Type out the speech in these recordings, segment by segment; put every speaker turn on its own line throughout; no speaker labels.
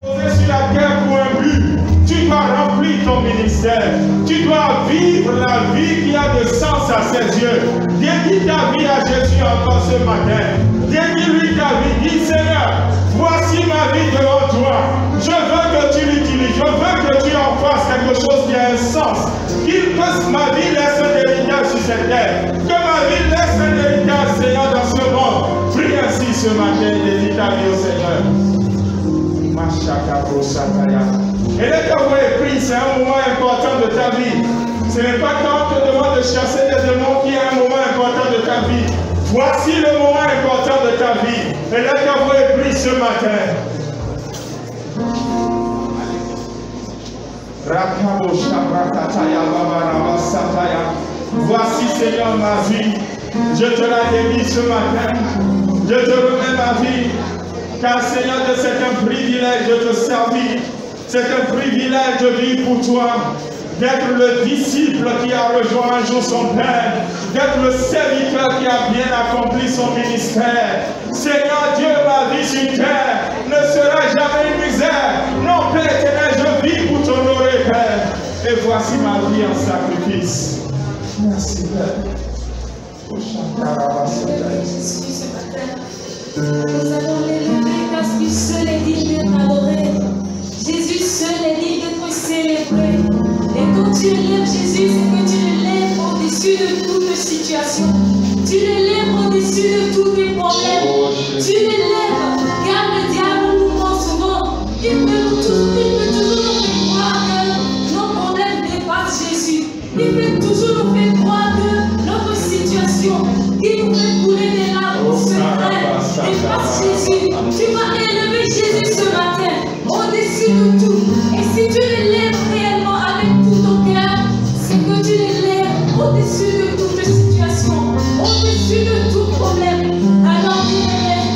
Sur la terre pour un but, tu dois remplir ton ministère, tu dois vivre la vie qui a de sens à ses yeux. Dédie ta vie à Jésus encore ce matin. Dédie-lui ta vie. Dis Seigneur, voici ma vie devant toi. Je veux que tu l'utilises, je veux que tu en fasses quelque chose qui a un sens. Que ma vie laisse un héritage sur cette terre. Que ma vie laisse un héritage, Seigneur, dans ce monde. Prie ainsi ce matin, dédie ta vie au Seigneur. Et là, quand vous avez pris, c'est un moment important de ta vie. Ce n'est pas quand on te demande de chasser des démons qui est un moment important de ta vie. Voici le moment important de ta vie. Et là, quand vous avez pris ce matin, voici, Seigneur, ma vie. Je te la dédie ce matin. Je te remets ma vie. Car Seigneur, c'est un privilège de te servir. C'est un privilège de vivre pour toi. D'être le disciple qui a rejoint un jour son Père. D'être le serviteur qui a bien accompli son ministère. Seigneur Dieu, ma vie sur terre ne sera jamais une misère. Non, Père éternel, je vis pour t'honorer, Père. Et voici ma vie en sacrifice. Merci, Père.
Nous allons l'élever parce qu'il seul est digne d'être adoré. Jésus seul est digne d'être célébré. Et quand tu élèves Jésus, c'est que tu l'élèves au-dessus de toute situation. Tu l'élèves au-dessus de tous tes problèmes. Tu l'élèves, car le diable nous ment souvent. Il peut toujours nous faire croire que nos problèmes dépassent Jésus. Il peut toujours nous faire croire que notre situation qui nous fait couler des larmes secrètes dépasse Jésus. Tu vas élever Jésus ce matin au-dessus de tout. Et si tu l'élèves réellement avec tout ton cœur, c'est que tu l'élèves au-dessus de toute situation, au-dessus de tout problème. Alors il élève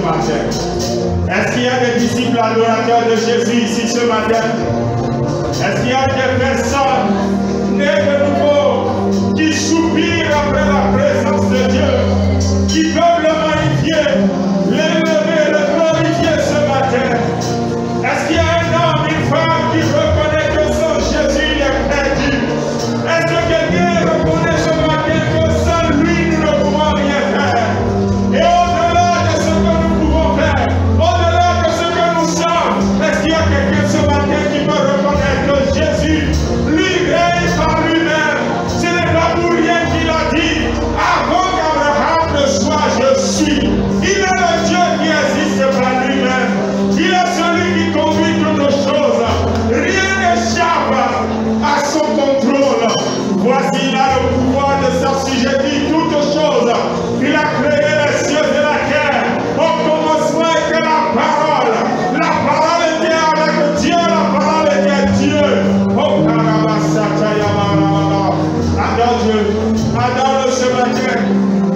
matin? Est-ce qu'il y a des disciples adorateurs de Jésus ici ce matin? Est-ce qu'il y a des personnes nées de nouveau qui soupirent après la présence de Dieu, qui peuvent le magnifier, l'élever, le glorifier ce matin? Est-ce qu'il y a un homme, une femme qui reconnaît que sans Jésus il est perdu? Est-ce que quelqu'un reconnaît ce matin que sans lui nous ne pouvons rien faire? Et au-delà de ce que nous pouvons faire, au-delà de ce que nous sommes, est-ce qu'il y a quelqu'un ce matin qui peut reconnaître que Jésus, lui règne par lui-même? Ce n'est pas pour rien qu'il a dit, avant qu'Abraham ne soit, je suis. Il est le Dieu qui existe par lui-même. Il est celui qui conduit toutes choses. Rien n'échappe à son contrôle. Voici là le pouvoir de s'assujettir toutes choses. Il a créé les cieux et la terre. Au commencement était la parole. La parole était avec Dieu. La parole était Dieu. Oh, adore Dieu. Adore-le ce matin.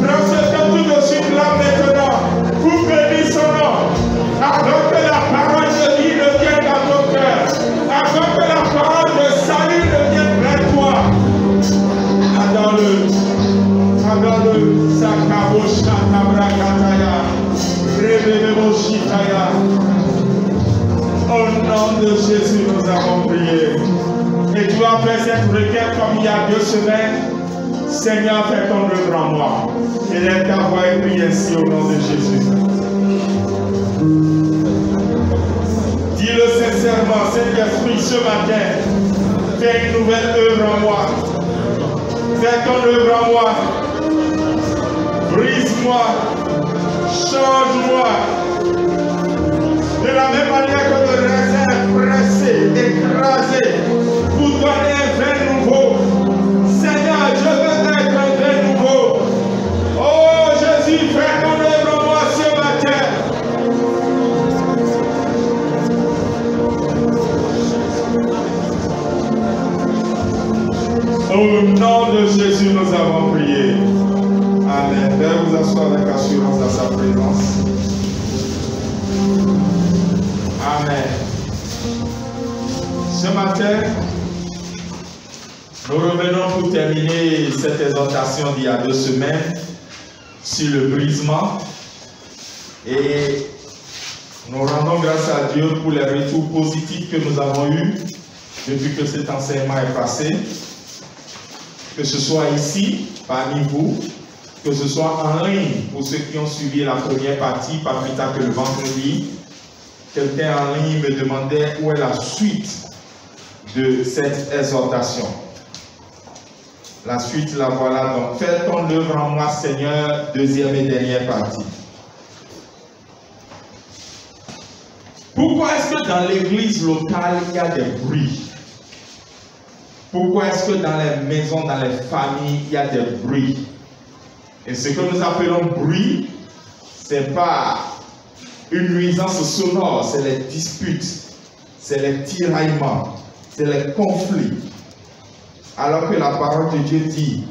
Prends ce temps tout de suite là maintenant. Vous bénissez son nom. Avant que la parole de vie ne vienne dans ton cœur. Avant que la parole de salut ne vienne vers toi. Adore-le. Adore-le. Sakabosha Tabrakataya. Rebebeboshitaya. Au nom de Jésus, nous avons prié. Et tu as fait cette requête comme il y a 2 semaines. Seigneur, fais ton œuvre en moi. Et laisse ta voix et prie ainsi au nom de Jésus. Dis-le sincèrement, Saint-Esprit, ce matin, fais une nouvelle œuvre en moi. Fais ton œuvre en moi. Brise-moi. Change-moi. De la même manière que le raisin pressé, écrasé, pour donner un vin nouveau. Seigneur, je veux être un vin nouveau. Oh Jésus, fais ton œuvre en moi ce matin. Au nom de Jésus, nous avons prié. Amen. Veuillez vous asseoir avec assurance dans sa présence. Amen. Ce matin, nous revenons pour terminer cette exhortation d'il y a 2 semaines sur le brisement. Et nous rendons grâce à Dieu pour les retours positifs que nous avons eus depuis que cet enseignement est passé. Que ce soit ici, parmi vous, que ce soit en ligne, pour ceux qui ont suivi la première partie, pas plus tard que le vendredi. Quelqu'un en ligne me demandait où est la suite de cette exhortation. La suite, la voilà. Donc, fais ton œuvre en moi, Seigneur, 2e et dernière partie. Pourquoi est-ce que dans l'église locale, il y a des bruits? Pourquoi est-ce que dans les maisons, dans les familles, il y a des bruits? Et ce que nous appelons bruit, ce n'est pas une nuisance sonore, c'est les disputes, c'est les tiraillements, c'est les conflits. Alors que la parole de Dieu dit,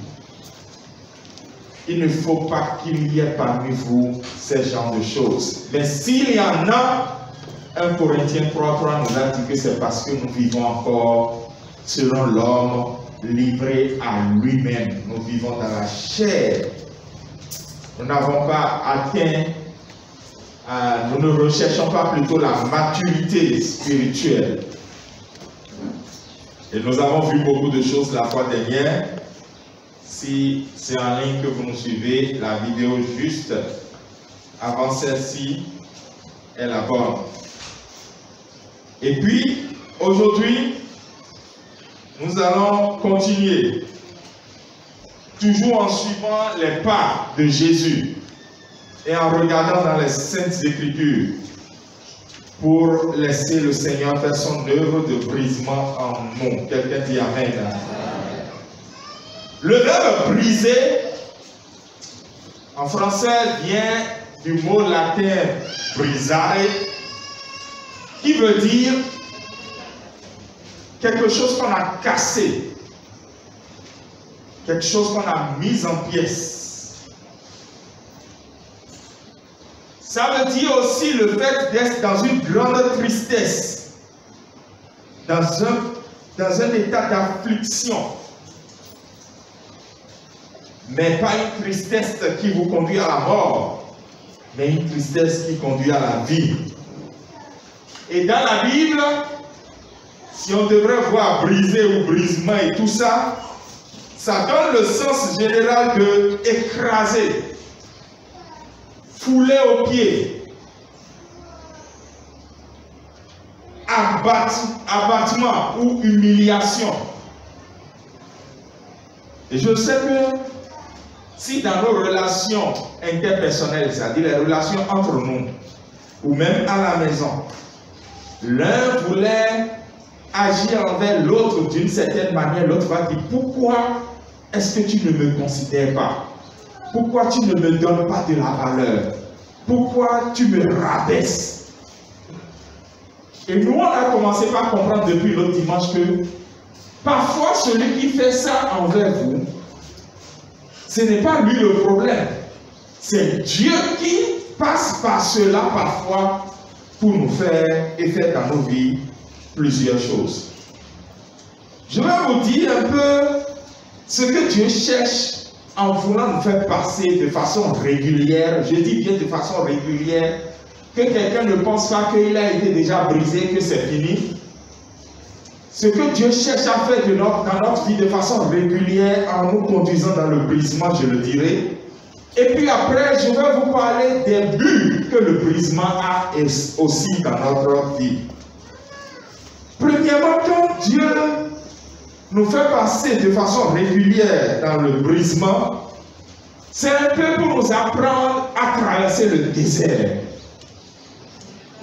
il ne faut pas qu'il y ait parmi vous ces genres de choses. Mais s'il y en a, 1 Corinthiens 3:3 nous a dit que c'est parce que nous vivons encore selon l'homme livré à lui-même. Nous vivons dans la chair. Nous n'avons pas atteint, nous ne recherchons pas plutôt la maturité spirituelle. Et nous avons vu beaucoup de choses la fois dernière. Si c'est en ligne que vous nous suivez, la vidéo juste avant celle-ci est la bonne. Et puis, aujourd'hui, nous allons continuer, toujours en suivant les pas de Jésus et en regardant dans les Saintes Écritures pour laisser le Seigneur faire son œuvre de brisement en nous. Quelqu'un dit Amen. Le verbe briser, en français, vient du mot latin brisare, qui veut dire quelque chose qu'on a cassé, quelque chose qu'on a mis en pièces. Ça veut dire aussi le fait d'être dans une grande tristesse, dans un état d'affliction. Mais pas une tristesse qui vous conduit à la mort, mais une tristesse qui conduit à la vie. Et dans la Bible, si on devrait voir briser ou brisement et tout ça, ça donne le sens général de écraser, fouler aux pieds, abattement ou humiliation. Et je sais que si dans nos relations interpersonnelles, c'est-à-dire les relations entre nous, ou même à la maison, l'un voulait agir envers l'autre d'une certaine manière, l'autre va dire, pourquoi est-ce que tu ne me considères pas? Pourquoi tu ne me donnes pas de la valeur? Pourquoi tu me rabaisses? Et nous, on a commencé par comprendre depuis l'autre dimanche que parfois, celui qui fait ça envers vous, ce n'est pas lui le problème. C'est Dieu qui passe par cela parfois pour nous faire et faire dans nos vies plusieurs choses. Je vais vous dire un peu ce que Dieu cherche en voulant nous faire passer de façon régulière. Je dis bien de façon régulière, que quelqu'un ne pense pas qu'il a été déjà brisé, que c'est fini. Ce que Dieu cherche à faire dans notre vie de façon régulière, en nous conduisant dans le brisement, je le dirai. Et puis après, je vais vous parler des buts que le brisement a aussi dans notre vie. Premièrement, quand Dieu nous fait passer de façon régulière dans le brisement, c'est un peu pour nous apprendre à traverser le désert.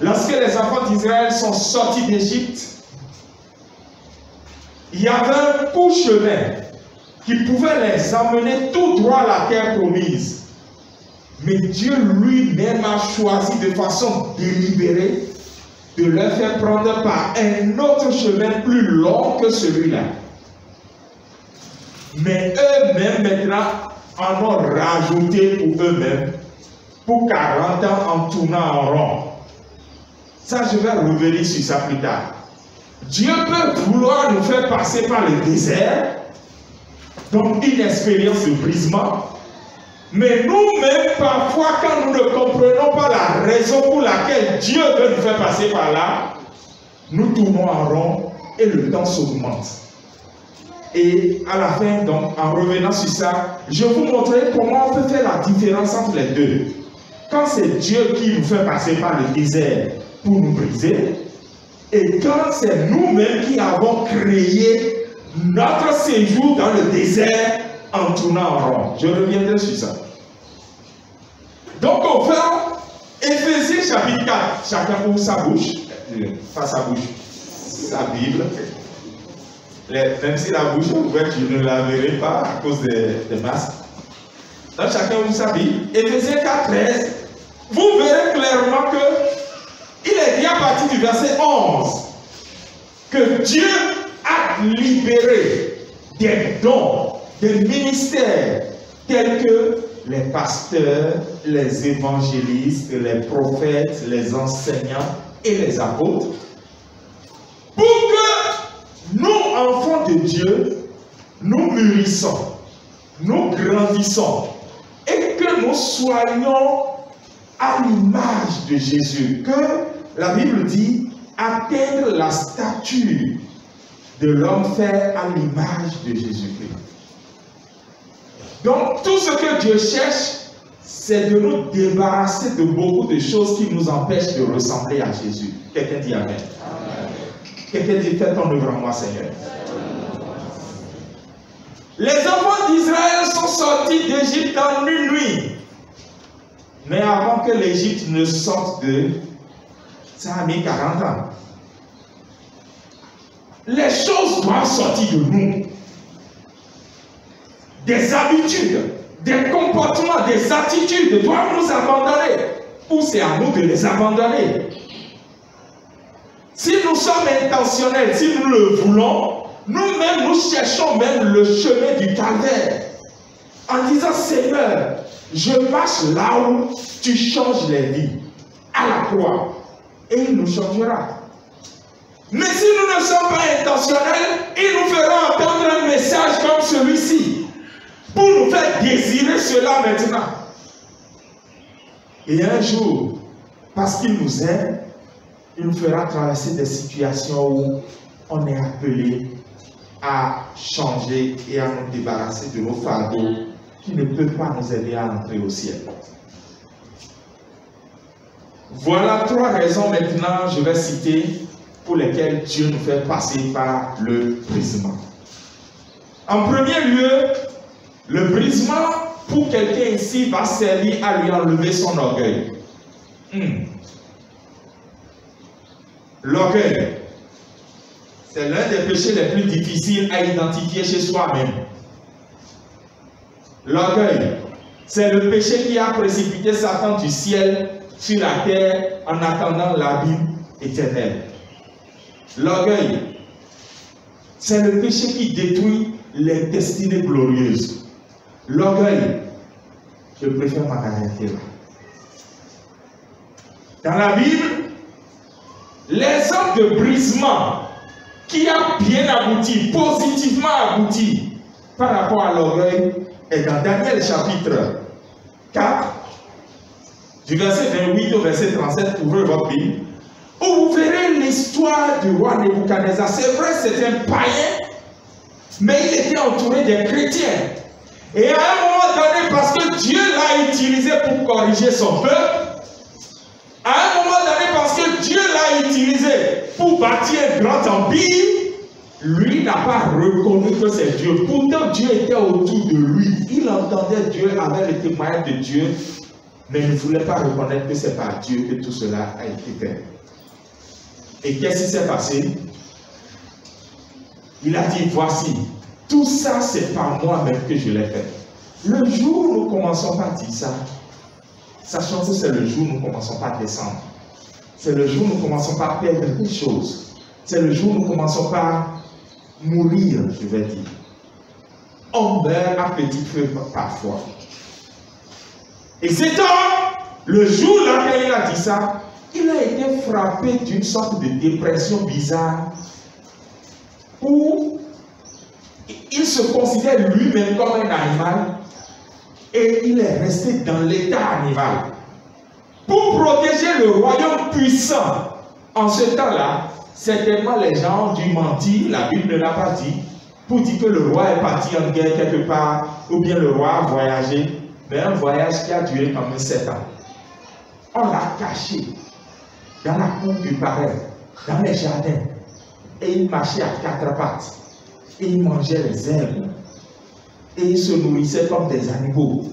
Lorsque les enfants d'Israël sont sortis d'Égypte, il y avait un court chemin qui pouvait les emmener tout droit à la terre promise. Mais Dieu lui-même a choisi de façon délibérée de leur faire prendre par un autre chemin plus long que celui-là. Mais eux-mêmes maintenant en ont rajouté pour eux-mêmes pour 40 ans en tournant en rond. Ça, je vais revenir sur ça plus tard. Dieu peut vouloir nous faire passer par le désert, donc une expérience de brisement. Mais nous-mêmes, parfois, quand nous ne comprenons pas la raison pour laquelle Dieu veut nous faire passer par là, nous tournons en rond et le temps s'augmente. Et à la fin, donc, en revenant sur ça, je vais vous montrer comment on peut faire la différence entre les deux. Quand c'est Dieu qui nous fait passer par le désert pour nous briser, et quand c'est nous-mêmes qui avons créé notre séjour dans le désert en tournant en rond. Je reviendrai sur ça. Donc on fait Éphésiens chapitre 4. Chacun ouvre sa bouche. Pas sa bouche, sa Bible. Même si la bouche est ouverte, je ne la verrai pas à cause des masques. Donc chacun ouvre sa Bible. Éphésiens 4, 13. Vous verrez clairement que il est dit à partir du verset 11 que Dieu a libéré des dons, des ministères tels que les pasteurs, les évangélistes, les prophètes, les enseignants et les apôtres, pour que nous, enfants de Dieu, nous mûrissons, nous grandissons et que nous soyons à l'image de Jésus, que la Bible dit atteindre la stature de l'homme fait à l'image de Jésus-Christ. Donc tout ce que Dieu cherche, c'est de nous débarrasser de beaucoup de choses qui nous empêchent de ressembler à Jésus. Quelqu'un dit Amen. Quelqu'un dit fais ton œuvre en moi, Seigneur. Les enfants d'Israël sont sortis d'Égypte en une nuit. Mais avant que l'Égypte ne sorte d'eux, ça a mis 40 ans. Les choses doivent sortir de nous. Des habitudes, des comportements, des attitudes doivent nous abandonner. Ou c'est à nous de les abandonner. Si nous sommes intentionnels, si nous le voulons, nous-mêmes nous cherchons même le chemin du calvaire. en disant, Seigneur, je marche là où tu changes les vies, à la croix, et il nous changera. Mais si nous ne sommes pas intentionnels, il nous fera entendre un message comme celui-ci, pour nous faire désirer cela maintenant. Et un jour, parce qu'il nous aime, il nous fera traverser des situations où on est appelé à changer et à nous débarrasser de nos fardeaux qui ne peuvent pas nous aider à entrer au ciel. Voilà 3 raisons maintenant, je vais citer, pour lesquelles Dieu nous fait passer par le brisement. En premier lieu, le brisement pour quelqu'un ici va servir à lui enlever son orgueil. L'orgueil, c'est l'un des péchés les plus difficiles à identifier chez soi-même. L'orgueil, c'est le péché qui a précipité Satan du ciel sur la terre en attendant la vie éternelle. L'orgueil, c'est le péché qui détruit les destinées glorieuses. L'orgueil, je préfère m'arrêter là. Dans la Bible, l'exemple de brisement qui a bien abouti, positivement abouti par rapport à l'orgueil est dans Daniel chapitre 4, du verset 28 au verset 37, ouvrez votre Bible, où vous verrez l'histoire du roi Nebuchadnezzar. C'est vrai, c'est un païen, mais il était entouré des chrétiens. Et à un moment donné, parce que Dieu l'a utilisé pour corriger son peuple, à un moment donné, parce que Dieu l'a utilisé pour bâtir un grand empire, lui n'a pas reconnu que c'est Dieu. Pourtant, Dieu était autour de lui. Il entendait Dieu avec le témoignage de Dieu, mais il ne voulait pas reconnaître que c'est par Dieu que tout cela a été fait. Et qu'est-ce qui s'est passé? Il a dit, voici, tout ça, c'est par moi-même que je l'ai fait. Le jour où nous commençons par dire ça, sachant que c'est le jour où nous commençons par descendre. C'est le jour où nous commençons par perdre des choses. C'est le jour où nous commençons par mourir, je vais dire. On meurt à petit feu parfois. Et cet homme, le jour là qu'il a dit ça, il a été frappé d'une sorte de dépression bizarre où il se considère lui-même comme un animal et il est resté dans l'état animal. Pour protéger le royaume puissant, en ce temps-là, certainement les gens ont dû mentir, la Bible ne l'a pas dit, pour dire que le roi est parti en guerre quelque part, ou bien le roi a voyagé, mais un voyage qui a duré quand même 7 ans. On l'a caché dans la cour du palais, dans les jardins, et il marchait à 4 pattes, et il mangeait les herbes, et il se nourrissait comme des animaux.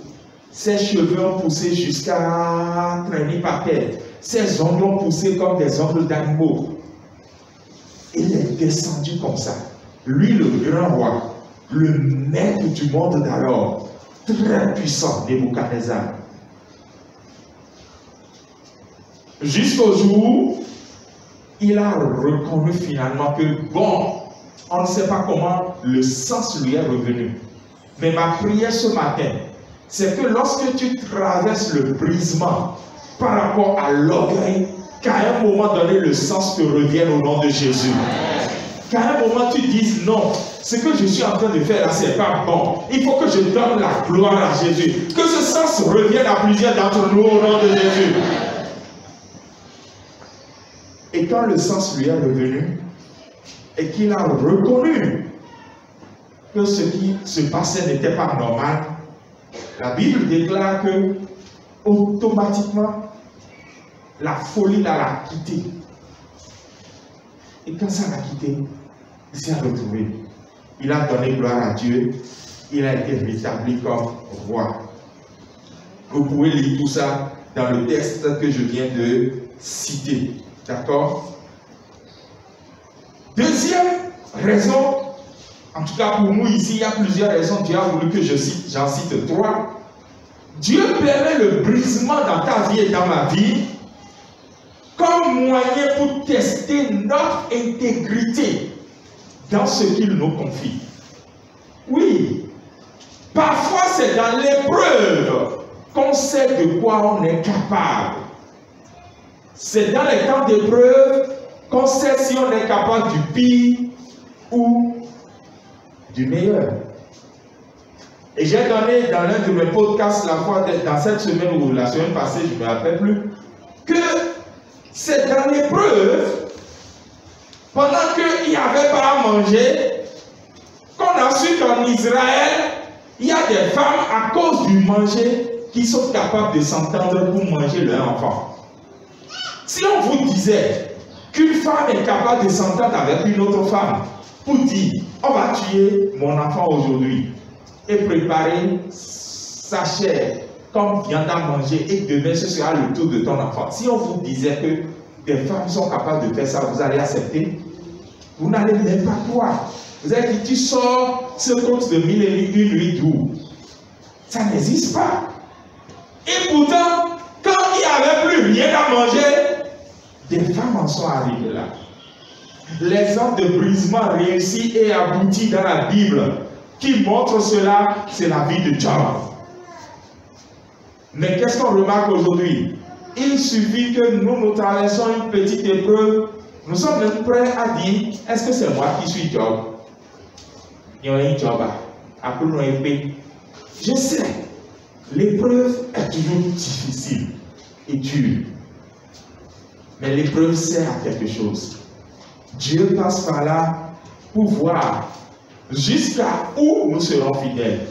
Ses cheveux ont poussé jusqu'à traîner par terre, ses ongles ont poussé comme des ongles d'animaux. Il est descendu comme ça. Lui, le grand roi, le maître du monde d'alors, très puissant, Nebuchadnezzar. Jusqu'au jour, il a reconnu finalement que, bon, on ne sait pas comment le sens lui est revenu. Mais ma prière ce matin, c'est que lorsque tu traverses le brisement par rapport à l'orgueil, qu'à un moment donné, le sens te revienne au nom de Jésus. Qu'à un moment, tu dises non, ce que je suis en train de faire là, c'est pas bon. Il faut que je donne la gloire à Jésus. Que ce sens revienne à plusieurs d'entre nous au nom de Jésus. Et quand le sens lui est revenu, et qu'il a reconnu que ce qui se passait n'était pas normal, la Bible déclare que automatiquement la folie l'a quitté. Et quand ça l'a quitté, il s'est retrouvé. Il a donné gloire à Dieu. Il a été rétabli comme roi. Vous pouvez lire tout ça dans le texte que je viens de citer. D'accord? Deuxième raison, en tout cas pour nous ici, il y a plusieurs raisons. Dieu a voulu que j'en cite 3. Dieu permet le brisement dans ta vie et dans ma vie comme moyen pour tester notre intégrité dans ce qu'il nous confie. Oui, Parfois, c'est dans l'épreuve qu'on sait de quoi on est capable. C'est dans les temps d'épreuve qu'on sait si on est capable du pire ou du meilleur. Et j'ai donné dans l'un de mes podcasts, la fois dans cette semaine ou la semaine passée, je ne me rappelle plus, que c'est dans l'épreuve, pendant qu'il n'y avait pas à manger, qu'on a su qu'en Israël, il y a des femmes à cause du manger qui sont capables de s'entendre pour manger leur enfant. Si on vous disait qu'une femme est capable de s'entendre avec une autre femme pour dire on va tuer mon enfant aujourd'hui et préparer sa chair comme viande à manger et demain ce sera le tour de ton enfant. Si on vous disait que des femmes sont capables de faire ça, vous allez accepter? Vous n'allez même pas croire. Vous avez dit tu sors ce conte de 1001 nuits d'où? Ça n'existe pas. Et pourtant, quand il n'y avait plus rien à manger, des femmes en sont arrivées là. L'exemple de brisement réussi et abouti dans la Bible qui montre cela, c'est la vie de Job. Mais qu'est-ce qu'on remarque aujourd'hui? Il suffit que nous traversons une petite épreuve, nous sommes même prêts à dire, est-ce que c'est moi qui suis Job? Il y a un Job, après nous épée. Je sais, l'épreuve est toujours difficile et dure. Mais l'épreuve sert à quelque chose. Dieu passe par là pour voir jusqu'à où nous serons fidèles.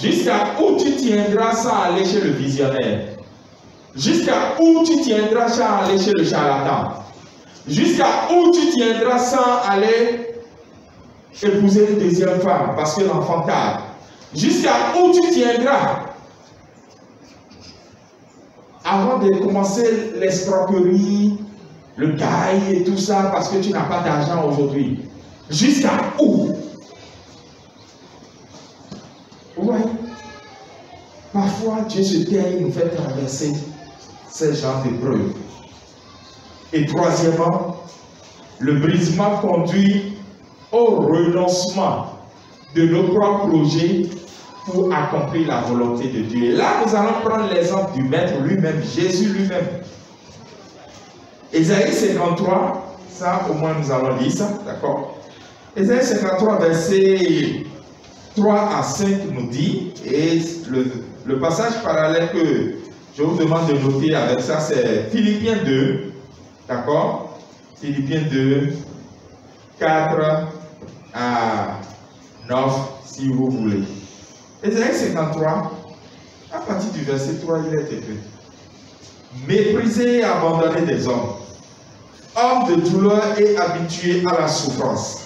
Jusqu'à où tu tiendras sans aller chez le visionnaire. Jusqu'à où tu tiendras sans aller chez le charlatan. Jusqu'à où tu tiendras sans aller épouser une deuxième femme parce que l'enfant tarde. Jusqu'à où tu tiendras avant de commencer l'escroquerie, le gaille et tout ça parce que tu n'as pas d'argent aujourd'hui. Jusqu'à où? Vous voyez? Parfois Dieu se tait et nous fait traverser ce genre d'épreuves. Et troisièmement, le brisement conduit au renoncement de nos propres projets pour accomplir la volonté de Dieu. Et là, nous allons prendre l'exemple du Maître lui-même, Jésus lui-même. Ésaïe 53, ça au moins nous allons lire ça, d'accord? Ésaïe 53, versets 3 à 5 nous dit, et le passage parallèle que je vous demande de noter avec ça, c'est Philippiens 2, d'accord? Philippiens 2, 4 à 9, si vous voulez. Ésaïe 53, à partir du verset 3, il est écrit: méprisé et abandonné des hommes, homme de douleur et habitué à la souffrance,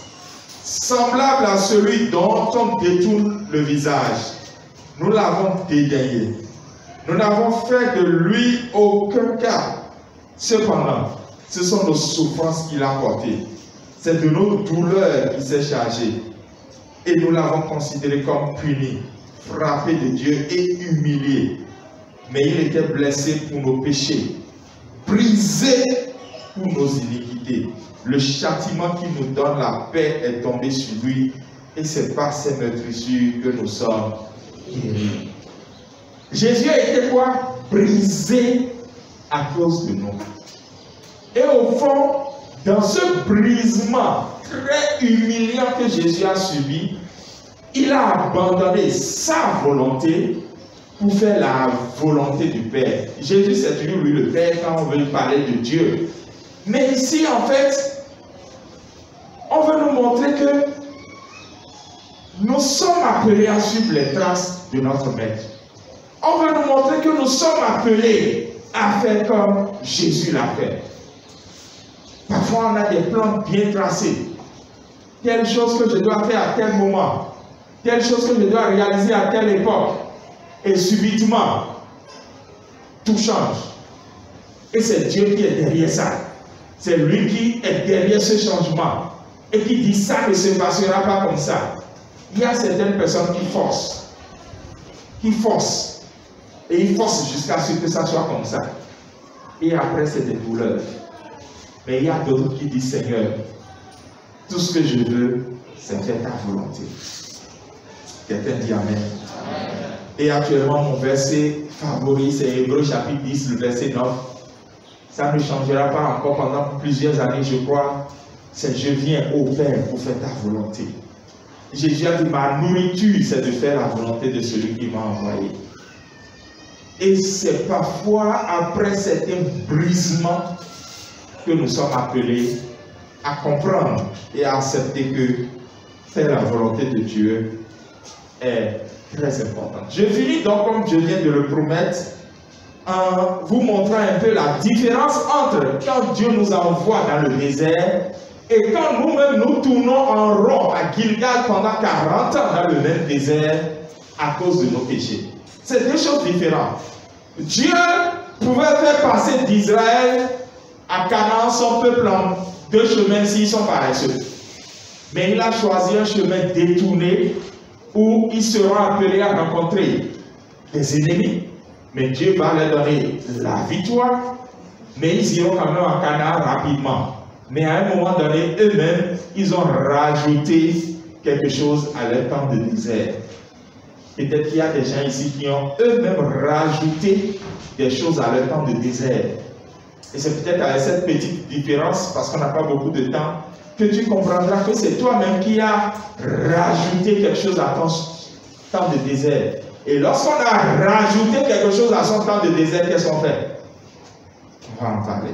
semblable à celui dont on détourne le visage, nous l'avons dédaigné. Nous n'avons fait de lui aucun cas. Cependant, ce sont nos souffrances qu'il a portées. C'est de nos douleurs qu'il s'est chargé. Et nous l'avons considéré comme puni, frappé de Dieu et humilié. Mais il était blessé pour nos péchés, brisé pour nos iniquités. Le châtiment qui nous donne la paix est tombé sur lui, et c'est par ses meurtrissures que nous sommes guéris. Jésus a été quoi? Brisé à cause de nous. Et au fond, dans ce brisement très humiliant que Jésus a subi, il a abandonné sa volonté pour faire la volonté du Père. Jésus, c'est toujours lui le Père quand on veut parler de Dieu. Mais ici, en fait, on veut nous montrer que nous sommes appelés à suivre les traces de notre Maître. On veut nous montrer que nous sommes appelés à faire comme Jésus l'a fait. Parfois, on a des plans bien tracés. Telle chose que je dois faire à tel moment. Telle chose que je dois réaliser à telle époque. Et subitement, tout change. Et c'est Dieu qui est derrière ça. C'est lui qui est derrière ce changement. Et qui dit ça ne se passera pas comme ça. Il y a certaines personnes qui forcent. Et ils forcent jusqu'à ce que ça soit comme ça. Et après, c'est des douleurs. Mais il y a d'autres qui disent, Seigneur, tout ce que je veux, c'est faire ta volonté. Quelqu'un dit Amen. Et actuellement, mon verset favori, c'est Hébreux chapitre 10, le verset 9. Ça ne changera pas encore pendant plusieurs années, je crois. C'est je viens au Père pour faire ta volonté. Jésus a dit, ma nourriture, c'est de faire la volonté de celui qui m'a envoyé. Et c'est parfois après certains brisements que nous sommes appelés à comprendre et à accepter que faire la volonté de Dieu est très important. Je finis donc, comme je viens de le promettre, en vous montrant un peu la différence entre quand Dieu nous envoie dans le désert et quand nous-mêmes nous tournons en rond à Gilgal pendant 40 ans dans le même désert à cause de nos péchés. C'est deux choses différentes. Dieu pouvait faire passer d'Israël à Canaan son peuple en deux chemins s'ils sont paresseux. Mais il a choisi un chemin détourné où ils seront appelés à rencontrer des ennemis. Mais Dieu va leur donner la victoire. Mais ils iront quand même à Canaan rapidement. Mais à un moment donné, eux-mêmes, ils ont rajouté quelque chose à leur temps de désert. Peut-être qu'il y a des gens ici qui ont eux-mêmes rajouté des choses à leur temps de désert. Et c'est peut-être avec cette petite différence, parce qu'on n'a pas beaucoup de temps, que tu comprendras que c'est toi-même qui as rajouté quelque chose à ton temps de désert. Et lorsqu'on a rajouté quelque chose à son temps de désert, qu'est-ce qu'on fait? On va en parler.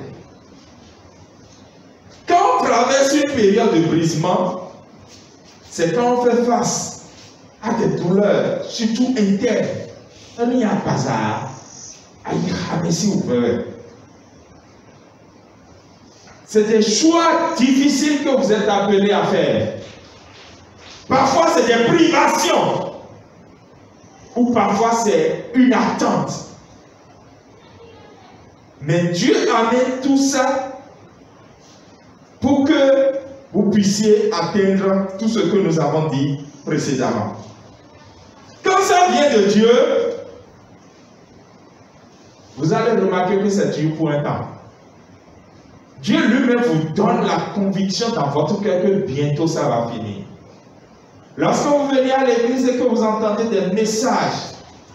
Quand on traverse une période de brisement, c'est quand on fait face à des douleurs, surtout internes. Il y a un bazar. C'est des choix difficiles que vous êtes appelés à faire. Parfois, c'est des privations. Ou parfois, c'est une attente. Mais Dieu amène tout ça pour que vous puissiez atteindre tout ce que nous avons dit précédemment. Quand ça vient de Dieu, vous allez remarquer que c'est Dieu pour un temps. Dieu lui-même vous donne la conviction dans votre cœur que bientôt ça va finir. Lorsque vous venez à l'église et que vous entendez des messages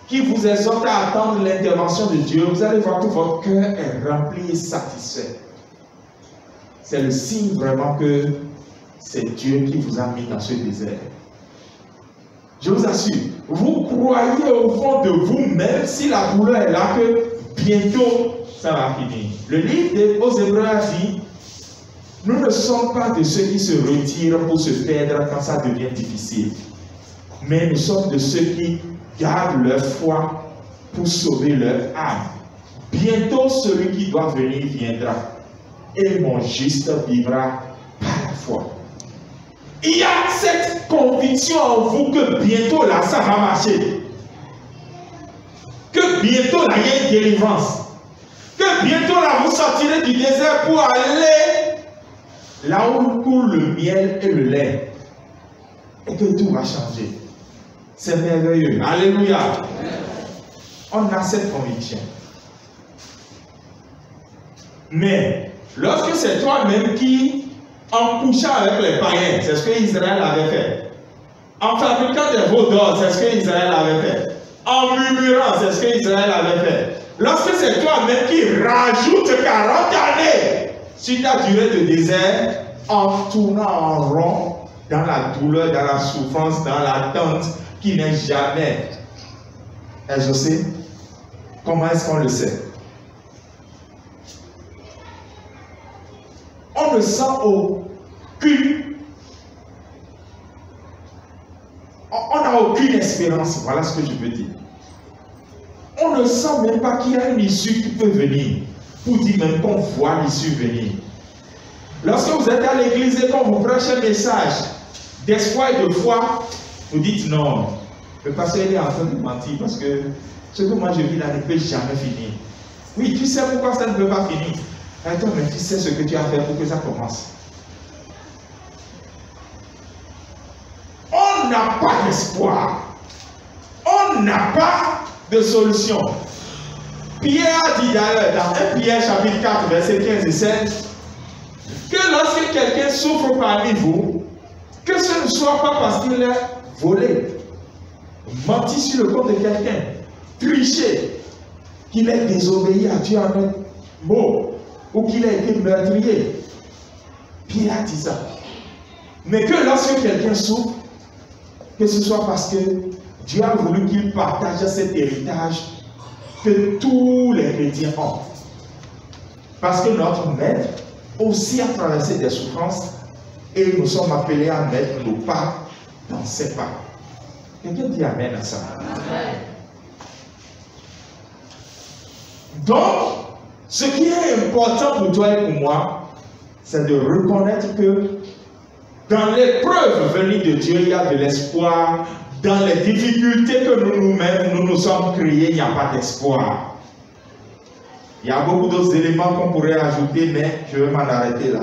qui vous exhortent à attendre l'intervention de Dieu, vous allez voir que votre cœur est rempli et satisfait. C'est le signe vraiment que c'est Dieu qui vous a mis dans ce désert. Je vous assure, vous croyez au fond de vous-même, si la douleur est là, que bientôt ça va finir. Le livre aux Hébreux a dit, nous ne sommes pas de ceux qui se retirent pour se perdre quand ça devient difficile. Mais nous sommes de ceux qui gardent leur foi pour sauver leur âme. Bientôt celui qui doit venir viendra. Et mon juste vivra par la foi. Il y a cette conviction en vous que bientôt là, ça va marcher. Que bientôt là, il y a une délivrance. Que bientôt là, vous sortirez du désert pour aller là où coule le miel et le lait. Et que tout va changer. C'est merveilleux. Alléluia. On a cette conviction. Mais lorsque c'est toi-même qui, en couchant avec les païens, c'est ce que Israël avait fait. En fabriquant des veaux d'or, c'est ce que Israël avait fait. En murmurant, c'est ce que Israël avait fait. Lorsque c'est toi-même qui rajoute 40 années sur ta durée de désert, en tournant en rond, dans la douleur, dans la souffrance, dans l'attente, qui n'est jamais exaucée, comment est-ce qu'on le sait? On ne sent aucune, on n'a aucune espérance, voilà ce que je veux dire. On ne sent même pas qu'il y a une issue qui peut venir, pour dire même qu'on voit l'issue venir. Lorsque vous êtes à l'église et qu'on vous prêche un message d'espoir et de foi, vous dites non, le pasteur est en train de mentir parce que ce que moi je vis là ne peut jamais finir. Oui, tu sais pourquoi ça ne peut pas finir. Attends, mais tu sais ce que tu as fait pour que ça commence. On n'a pas d'espoir. On n'a pas de solution. Pierre a dit d'ailleurs dans 1 Pierre chapitre 4, versets 15 et 16, que lorsque quelqu'un souffre parmi vous, que ce ne soit pas parce qu'il est volé, menti sur le compte de quelqu'un, triché, qu'il ait désobéi à Dieu en un mot, ou qu'il ait été meurtrier. Pierre a dit ça. Mais que lorsque quelqu'un souffre, que ce soit parce que Dieu a voulu qu'il partage cet héritage que tous les chrétiens ont. Parce que notre maître aussi a traversé des souffrances et nous sommes appelés à mettre nos pas dans ses pas. Quelqu'un dit amen à ça. Amen. Donc, ce qui est important pour toi et pour moi, c'est de reconnaître que dans l'épreuve venue de Dieu, il y a de l'espoir. Dans les difficultés que nous-mêmes, nous sommes créés, il n'y a pas d'espoir. Il y a beaucoup d'autres éléments qu'on pourrait ajouter, mais je vais m'en arrêter là.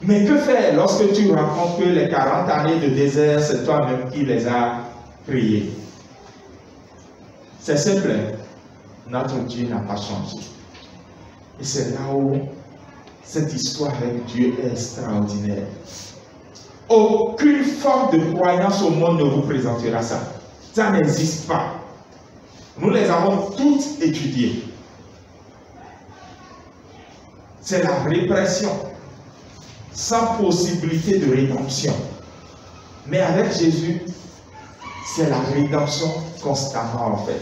Mais que faire lorsque tu racontes que les 40 années de désert, c'est toi-même qui les as créées? C'est simple. Notre Dieu n'a pas changé. Et c'est là où cette histoire avec Dieu est extraordinaire. Aucune forme de croyance au monde ne vous présentera ça. Ça n'existe pas. Nous les avons toutes étudiées. C'est la répression, sans possibilité de rédemption. Mais avec Jésus, c'est la rédemption constamment en fait.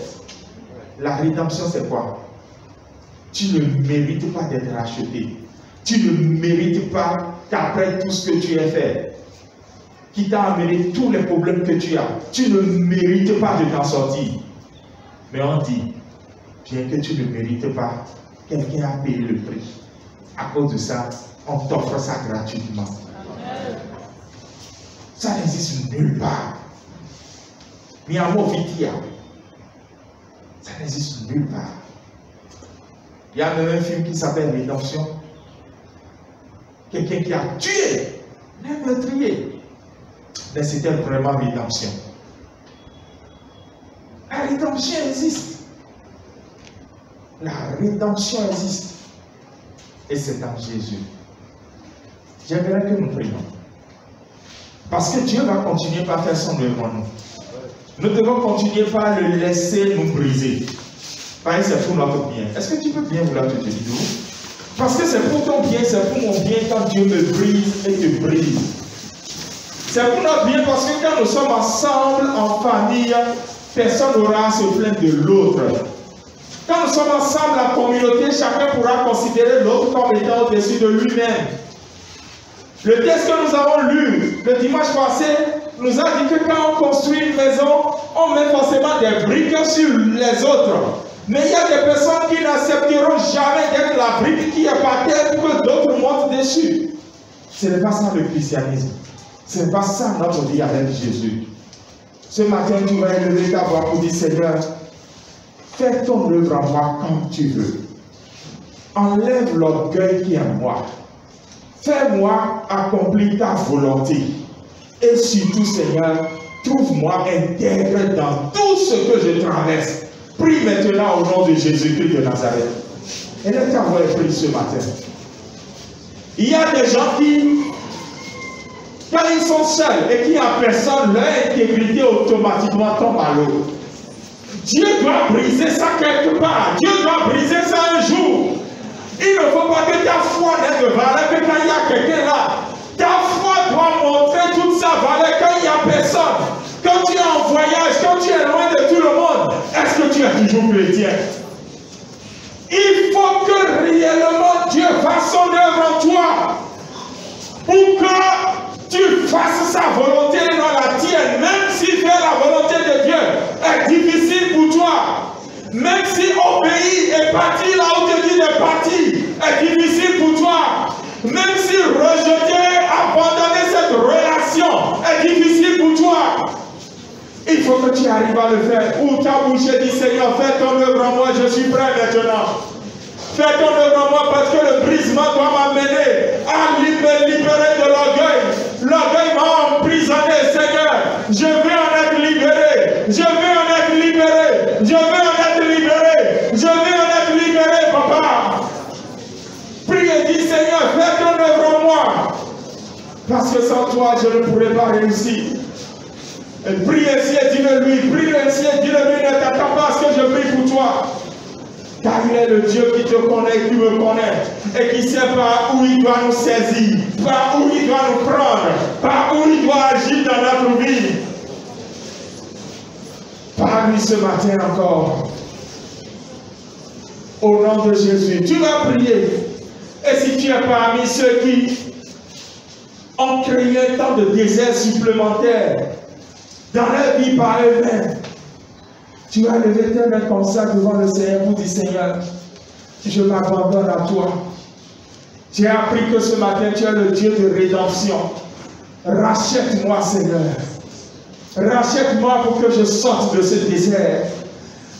La rédemption, c'est quoi? Tu ne mérites pas d'être racheté. Tu ne mérites pas qu'après tout ce que tu as fait, qui t'a amené tous les problèmes que tu as, tu ne mérites pas de t'en sortir. Mais on dit, bien que tu ne mérites pas, quelqu'un a payé le prix. À cause de ça, on t'offre ça gratuitement. Ça n'existe nulle part. Ni à Movitia. Ça n'existe nulle part. Il y a même un film qui s'appelle Rédemption. Quelqu'un qui a tué, un meurtrier. Mais c'était vraiment rédemption. La rédemption existe. La rédemption existe. Et c'est en Jésus. J'aimerais que nous prions. Parce que Dieu va continuer par faire son œuvre en nous. Nous devons continuer par le laisser nous briser. Parce que c'est pour notre bien. Est-ce que tu peux bien vouloir te dire? Parce que c'est pour ton bien, c'est pour mon bien quand Dieu me brise et te brise. C'est pour notre bien parce que quand nous sommes ensemble en famille, personne n'aura à se plaindre de l'autre. Quand nous sommes ensemble en communauté, chacun pourra considérer l'autre comme étant au-dessus de lui-même. Le texte que nous avons lu le dimanche passé nous a dit que quand on construit une maison, on met forcément des briques sur les autres. Mais il y a des personnes qui n'accepteront jamais d'être la brique qui est par terre pour que d'autres montent dessus. Ce n'est pas ça le christianisme. Ce n'est pas ça notre vie avec Jésus. Ce matin, tu vas élever ta voix pour dire, Seigneur, fais ton œuvre en moi comme tu veux. Enlève l'orgueil qui est en moi. Fais-moi accomplir ta volonté. Et surtout, Seigneur, trouve-moi intègre dans tout ce que je traverse. Prie maintenant au nom de Jésus-Christ de Nazareth. Et laisse ta voix prier ce matin. Il y a des gens qui, quand ils sont seuls et qu'il n'y a personne, leur intégrité automatiquement tombe à l'eau. Dieu doit briser ça quelque part. Dieu doit briser ça un jour. Il ne faut pas que ta foi n'ait de valeur que quand il y a quelqu'un là. Ta foi doit montrer toute sa valeur quand il n'y a personne. Quand tu es en voyage, quand tu es loin de tout le monde, est-ce que tu es toujours chrétien? Il faut que réellement Dieu fasse son œuvre en toi. Pour que tu fasses sa volonté dans la tienne. Même si faire la volonté de Dieu est difficile pour toi. Même si obéir et partir là où tu dis de partir est difficile pour toi. Même si rejeter, abandonner cette relation est difficile pour toi. Il faut que tu arrives à le faire. Ou ta bouche dit, Seigneur, fais ton œuvre en moi, je suis prêt maintenant. Fais ton œuvre en moi parce que le brisement doit m'amener à me libérer de l'orgueil. L'orgueil m'a emprisonné, Seigneur. Je veux en être libéré. Je veux en être libéré. Je veux en être libéré. Je veux en être libéré, papa. Prie et dis, Seigneur, fais ton œuvre en moi. Parce que sans toi, je ne pourrais pas réussir. Prie ainsi et dis-le-lui. Prie ainsi et dis-le-lui. Ne t'attends pas à ce que je prie pour toi. Car il est le Dieu qui te connaît, qui me connaît. Et qui sait par où il doit nous saisir. Par où il doit nous prendre. Par où il doit agir dans notre vie. Parle-lui ce matin encore. Au nom de Jésus. Tu vas prier. Et si tu es parmi ceux qui ont créé un temps de désert supplémentaire dans leur vie par eux-mêmes, tu vas lever tes mains comme ça devant le Seigneur pour dire Seigneur, je m'abandonne à toi. Tu as appris que ce matin tu es le Dieu de rédemption. Rachète-moi Seigneur. Rachète-moi pour que je sorte de ce désert.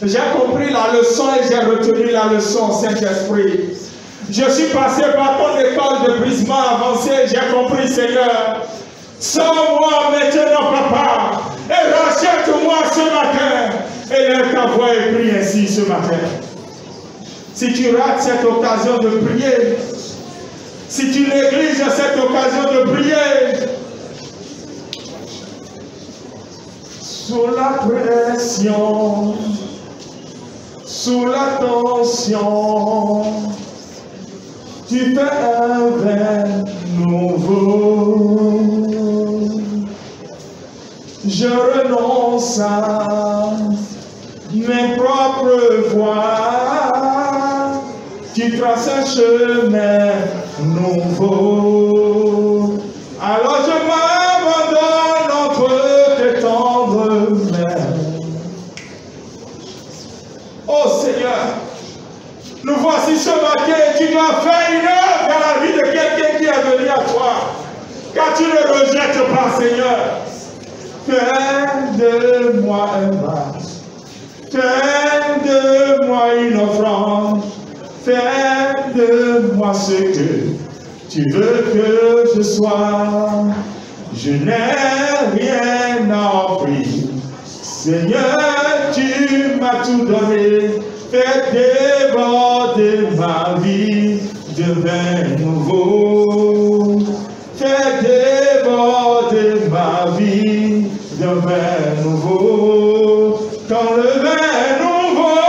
J'ai compris la leçon et j'ai retenu la leçon, Saint-Esprit. Je suis passé par ton école de brisement avancé et j'ai compris, Seigneur. Sors-moi maintenant, Papa, et rachète-moi ce matin. Et lève ta voix et prie ainsi ce matin. Si tu rates cette occasion de prier, si tu négliges cette occasion de prier, sous la pression, sous la tension, tu fais un vin nouveau. Je renonce à mes propres voies. Tu traces un chemin nouveau. Alors je m'abandonne entre tes tendres mains. Oh Seigneur, nous voici ce matin, tu dois faire une œuvre dans la vie de quelqu'un qui est venu à toi. Car tu ne rejettes pas, Seigneur. Fais de moi un vase. Fais de moi une offrande. Fais de moi ce que tu veux que je sois. Je n'ai rien à offrir. Seigneur, tu m'as tout donné. Fais déborder ma vie de vin nouveau. Fais déborder ma vie de vin nouveau. Quand le vin nouveau,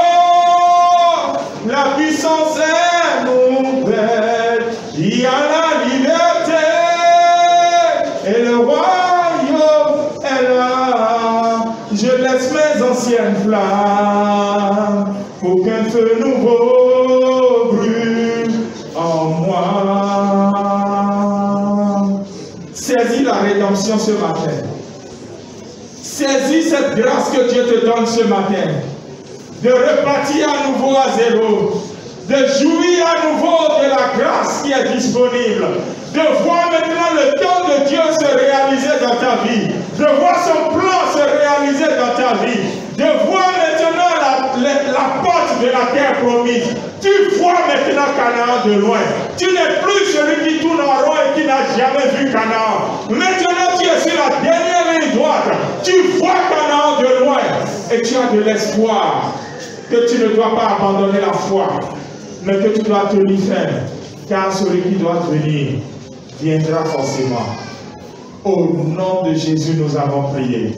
la puissance est nouvelle. Il y a la liberté et le royaume est là. Je laisse mes anciennes flammes pour qu'un feu nouveau brûle en moi. Saisis la rédemption ce matin. Saisis cette grâce que Dieu te donne ce matin. De repartir à nouveau à zéro. De jouir à nouveau de la grâce qui est disponible. De voir maintenant le temps de Dieu se réaliser dans ta vie. De voir son plan se réaliser dans ta vie. De voir maintenant la porte de la terre promise. Tu vois maintenant Canaan de loin. Tu n'es plus celui qui tourne en rond et qui n'a jamais vu Canaan. Maintenant tu es sur la dernière ligne droite. Tu vois Canaan de loin. Et tu as de l'espoir que tu ne dois pas abandonner la foi. Mais que tu dois tenir ferme. Car celui qui doit venir viendra forcément. Au nom de Jésus, nous avons prié.